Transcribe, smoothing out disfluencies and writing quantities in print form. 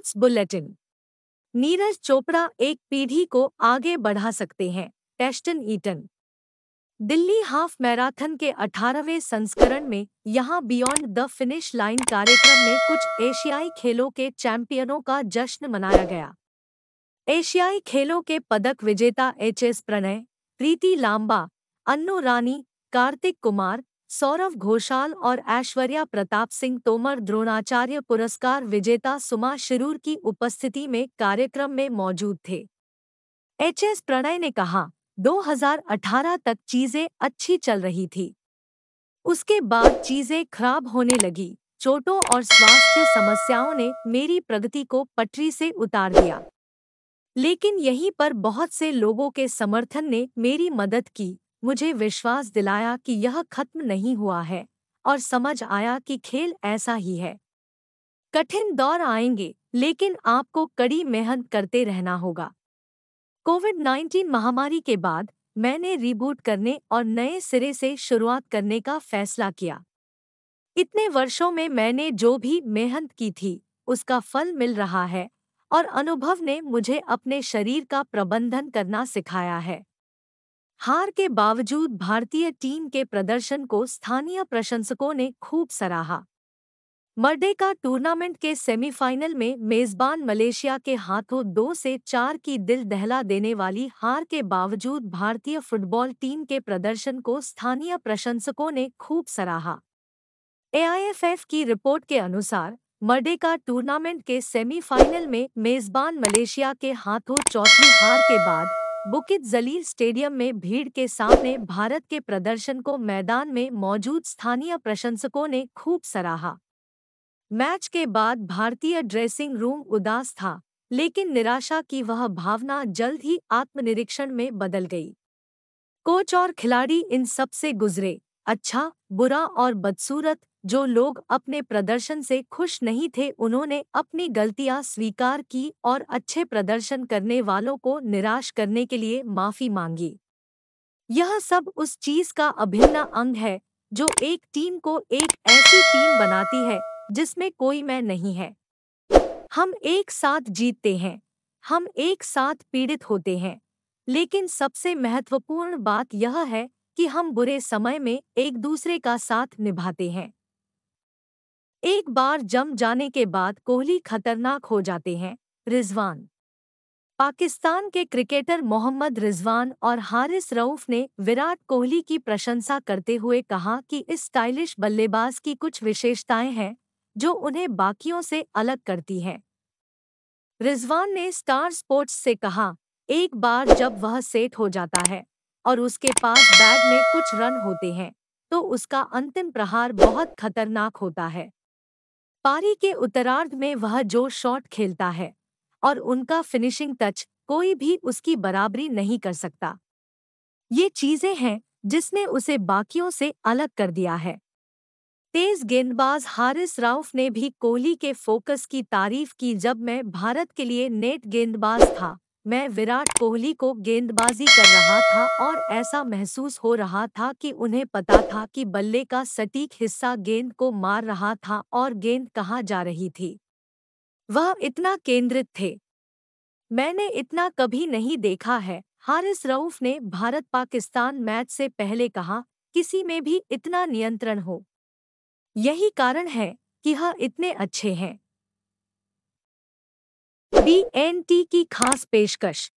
Sports bulletin. Neeraj Chopra एक पीढ़ी को आगे बढ़ा सकते हैं, टेस्टन ईटन। दिल्ली हाफ मैराथन के 18वें संस्करण में यहां बियॉन्ड द फिनिश लाइन कार्यक्रम में कुछ एशियाई खेलों के चैंपियनों का जश्न मनाया गया। एशियाई खेलों के पदक विजेता एच.एस. प्रणय, प्रीति लांबा, अन्नू रानी, कार्तिक कुमार, सौरव घोषाल और ऐश्वर्या प्रताप सिंह तोमर द्रोणाचार्य पुरस्कार विजेता सुमा शिरूर की उपस्थिति में कार्यक्रम में मौजूद थे। एच.एस. प्रणय ने कहा, 2018 तक चीजें अच्छी चल रही थी। उसके बाद चीजें खराब होने लगी। चोटों और स्वास्थ्य समस्याओं ने मेरी प्रगति को पटरी से उतार दिया। लेकिन यहीं पर बहुत से लोगों के समर्थन ने मेरी मदद की, मुझे विश्वास दिलाया कि यह खत्म नहीं हुआ है और समझ आया कि खेल ऐसा ही है। कठिन दौर आएंगे, लेकिन आपको कड़ी मेहनत करते रहना होगा। कोविड-19 महामारी के बाद मैंने रीबूट करने और नए सिरे से शुरुआत करने का फैसला किया। इतने वर्षों में मैंने जो भी मेहनत की थी, उसका फल मिल रहा है और अनुभव ने मुझे अपने शरीर का प्रबंधन करना सिखाया है। हार के बावजूद भारतीय टीम के प्रदर्शन को स्थानीय प्रशंसकों ने खूब सराहा। मर्डेका टूर्नामेंट के सेमीफाइनल में मेजबान मलेशिया के हाथों 2-4 की दिल दहला देने वाली हार के बावजूद भारतीय फुटबॉल टीम के प्रदर्शन को स्थानीय प्रशंसकों ने खूब सराहा। एआईएफएफ की रिपोर्ट के अनुसार मर्डेका टूर्नामेंट के सेमीफाइनल में मेजबान मलेशिया के हाथों चौथी हार के बाद बुकित जलील स्टेडियम में भीड़ के सामने भारत के प्रदर्शन को मैदान में मौजूद स्थानीय प्रशंसकों ने खूब सराहा। मैच के बाद भारतीय ड्रेसिंग रूम उदास था, लेकिन निराशा की वह भावना जल्द ही आत्मनिरीक्षण में बदल गई। कोच और खिलाड़ी इन सब से गुजरे, अच्छा, बुरा और बदसूरत। जो लोग अपने प्रदर्शन से खुश नहीं थे, उन्होंने अपनी गलतियां स्वीकार की और अच्छे प्रदर्शन करने वालों को निराश करने के लिए माफी मांगी। यह सब उस चीज का अभिन्न अंग है जो एक टीम को एक ऐसी टीम बनाती है जिसमें कोई मैं नहीं है। हम एक साथ जीतते हैं, हम एक साथ पीड़ित होते हैं, लेकिन सबसे महत्वपूर्ण बात यह है कि हम बुरे समय में एक दूसरे का साथ निभाते हैं। एक बार जम जाने के बाद कोहली खतरनाक हो जाते हैं। रिजवान। पाकिस्तान के क्रिकेटर मोहम्मद रिजवान और हारिस रऊफ ने विराट कोहली की प्रशंसा करते हुए कहा कि इस स्टाइलिश बल्लेबाज की कुछ विशेषताएं हैं जो उन्हें बाकियों से अलग करती हैं। रिजवान ने स्टार स्पोर्ट्स से कहा, एक बार जब वह सेट हो जाता है और उसके पास बैग में कुछ रन होते हैं, तो उसका अंतिम प्रहार बहुत खतरनाक होता है। पारी के उत्तरार्ध में वह जो शॉट खेलता है और उनका फिनिशिंग टच, कोई भी उसकी बराबरी नहीं कर सकता। ये चीजें हैं जिसने उसे बाकियों से अलग कर दिया है। तेज गेंदबाज हारिस रऊफ ने भी कोहली के फोकस की तारीफ की। जब मैं भारत के लिए नेट गेंदबाज था, मैं विराट कोहली को गेंदबाजी कर रहा था और ऐसा महसूस हो रहा था कि उन्हें पता था कि बल्ले का सटीक हिस्सा गेंद को मार रहा था और गेंद कहाँ जा रही थी। वह इतना केंद्रित थे। मैंने इतना कभी नहीं देखा है। हारिस रऊफ ने भारत पाकिस्तान मैच से पहले कहा, किसी में भी इतना नियंत्रण हो, यही कारण है कि यह इतने अच्छे हैं। BNT की खास पेशकश।